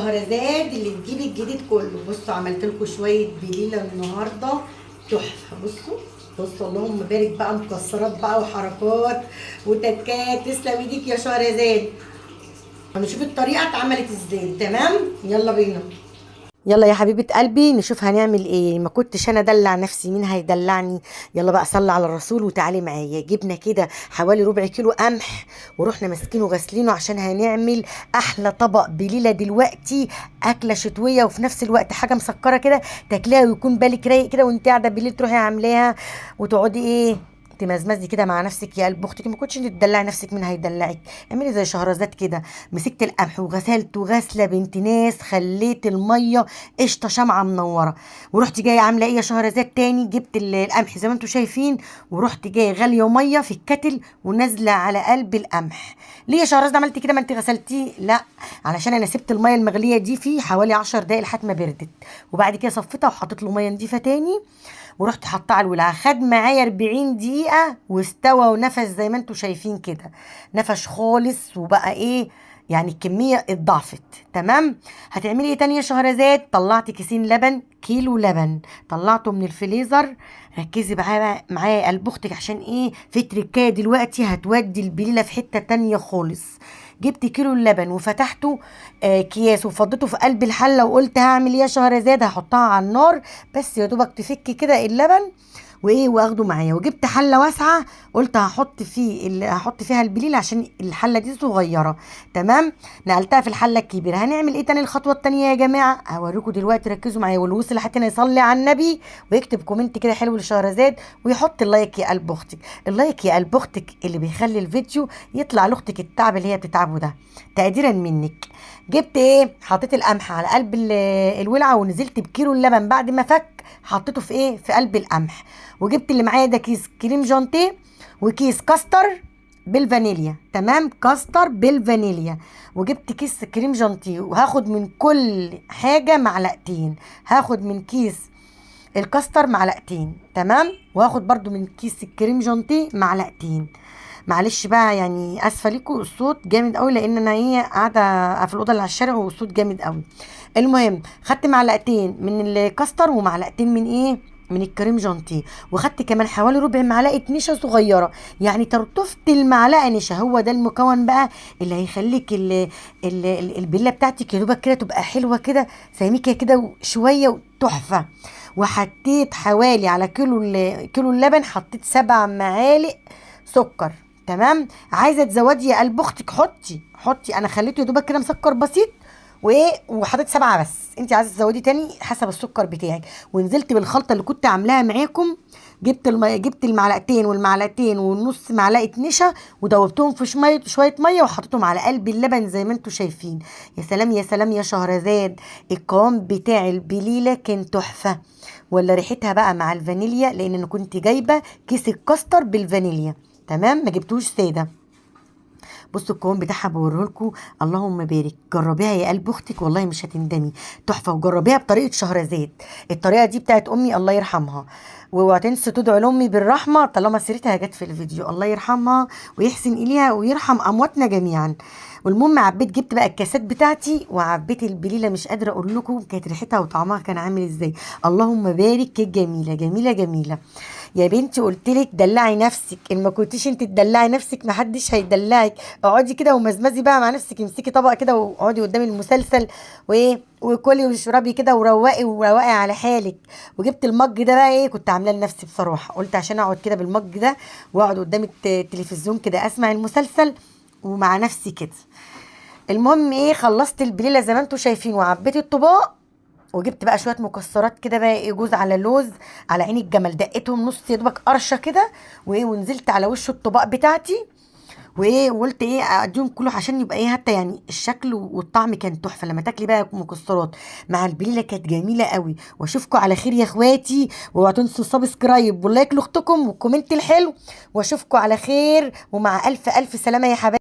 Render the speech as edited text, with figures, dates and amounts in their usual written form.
شهرزاد اللي تجيب الجديد كله. بصوا عملت لكم شويه بليله النهارده تحفه. بصوا اللهم بارك بقى، مكسرات بقى وحركات وتكات. تسلم ايديك يا شهرزاد. هنشوف الطريقه اتعملت ازاي. تمام، يلا بينا. يلا يا حبيبه قلبي نشوف هنعمل ايه. ما كنتش انا ادلع نفسي، مين هيدلعني؟ يلا بقى صلي على الرسول وتعالي معايا. جبنا كده حوالي ربع كيلو قمح ورحنا ماسكينه غاسلينه عشان هنعمل احلى طبق بليله دلوقتي. اكله شتويه وفي نفس الوقت حاجه مسكره كده تاكليها ويكون بالك رايق كده وانت قاعده بالليل تروحي عاملاها وتقعدي ايه تمزمزي كده مع نفسك يا قلب اختك. ما كنتش انت تدلعي نفسك، مين هيدلعك؟ اعملي زي شهرزاد كده. مسكت القمح وغسلته غسله بنت ناس، خليت الميه قشطه شمعه منوره. ورحت جايه عامله ايه يا شهرزاد تاني؟ جبت القمح زي ما انتم شايفين ورحت جايه غاليه ميه في الكتل ونازله على قلب القمح. ليه يا شهرزاد عملت كده؟ ما انت غسلتيه. لا، علشان انا سبت الميه المغليه دي فيه حوالي 10 دقايق لحد ما بردت، وبعد كده صفيتها وحطيت له ميه نضيفه تاني ورحت حاطاه على الولعه. خد معايا 40 دقيقه واستوى ونفش زي ما انتم شايفين كده، نفش خالص وبقى ايه يعني الكميه اتضاعفت. تمام. هتعملي ايه تاني يا شهرزاد؟ طلعت كيسين لبن، كيلو لبن طلعته من الفريزر. ركزي معايا يا قلب اختك عشان ايه في تركايه دلوقتي هتودي البليله في حته تانيه خالص. جبت كيلو اللبن وفتحته اكياس وفضيته في قلب الحله وقلت هعمل ايه يا شهرزاد؟ هحطها على النار بس يا دوبك تفك كده اللبن وايه واخده معايا. وجبت حله واسعه قلت هحط فيها البليل عشان الحله دي صغيره. تمام. نقلتها في الحله الكبيره. هنعمل ايه تاني الخطوه التانيه يا جماعه؟ هوريكم دلوقتي، ركزوا معايا. واللي وصل لحد هنا يصلي على النبي ويكتب كومنت كده حلو لشهرزاد ويحط اللايك يا قلب اختك. اللايك يا قلب اختك اللي بيخلي الفيديو يطلع لاختك التعب اللي هي بتتعبه ده تقديرا منك. جبت ايه؟ حطيت القمح على قلب الولعه ونزلت بكيلو اللبن بعد ما فك حطيته في ايه في قلب القمح. وجبت اللي معايا ده كيس كريم جانتيه وكيس كاستر بالفانيليا. تمام، كاستر بالفانيليا. وجبت كيس كريم جانتيه وهاخد من كل حاجه معلقتين. هاخد من كيس الكاستر معلقتين. تمام. وهاخد برضو من كيس الكريم جانتيه معلقتين. معلش بقى يعني اسفه ليكم الصوت جامد قوي لان انا ايه قاعده في الاوضه اللي على الشارع والصوت جامد قوي. المهم خدت معلقتين من الكاستر ومعلقتين من ايه من الكريم جانتيه. وخدت كمان حوالي ربع معلقه نشا صغيره، يعني ترطفت المعلقه نشا. هو ده المكون بقى اللي هيخليك البله بتاعتك يا دوبك كده تبقى حلوه كده سميكه كده شويه تحفه. وحطيت حوالي على كيلو اللبن حطيت 7 معالق سكر. تمام. عايزه تزودي يا قلب اختك حطي. انا خليته يا دوبك كده مسكر بسيط وايه وحطيت 7 بس. انت عايزه تزودي تاني حسب السكر بتاعك. ونزلت بالخلطه اللي كنت عاملاها معاكم. جبت المعلقتين والمعلقتين ونص معلقه نشا ودوبتهم في شويه ميه وحطيتهم على قلب اللبن زي ما انتم شايفين. يا سلام يا سلام يا شهرزاد، القوام بتاع البليله كان تحفه. ولا ريحتها بقى مع الفانيليا لان انا كنت جايبه كيس الكاستر بالفانيليا. تمام، ما جبتوش ساده. بصوا القوام بتاعها بوريهولكوا. اللهم بارك. جربيها يا قلب اختك والله مش هتندمي، تحفه. وجربيها بطريقه شهرزاد. الطريقه دي بتاعت امي الله يرحمها. واوعى تنسوا تدعوا لامي بالرحمه طالما سيرتها جت في الفيديو. الله يرحمها ويحسن اليها ويرحم امواتنا جميعا. والمهم جبت بقى الكاسات بتاعتي وعبيت البليله. مش قادره اقول لكم كانت ريحتها وطعمها كان عامل ازاي. اللهم بارك، كانت جميله جميله جميله. يا بنتي قلت لك دلعي نفسك، ان ما كنتيش انت تدلعي نفسك محدش هيدلعك. اقعدي كده ومزمزي بقى مع نفسك، امسكي طبق كده واقعدي قدام المسلسل وايه وكلي واشربي كده وروقي على حالك. وجبت المج ده بقى ايه كنت عاملاه لنفسي بصراحه، قلت عشان اقعد كده بالمج ده واقعد قدام التلفزيون كده اسمع المسلسل ومع نفسي كده. المهم ايه خلصت البليله زي ما انتم شايفين وعبيت الطباق. وجبت بقى شويه مكسرات كده بقى ايه جوز على لوز على عين الجمل، دقيتهم نص يا دوبك قرشه كده وايه ونزلت على وش الطبق بتاعتي وايه وقلت ايه اديهم كله عشان يبقى ايه حتى يعني الشكل والطعم كان تحفه. لما تاكلي بقى مكسرات مع البليله كانت جميله قوي. واشوفكم على خير يا اخواتي، واوعوا تنسوا سبسكرايب واللايك لاختكم والكومنت الحلو. واشوفكم على خير ومع الف الف سلامه يا حبايبي.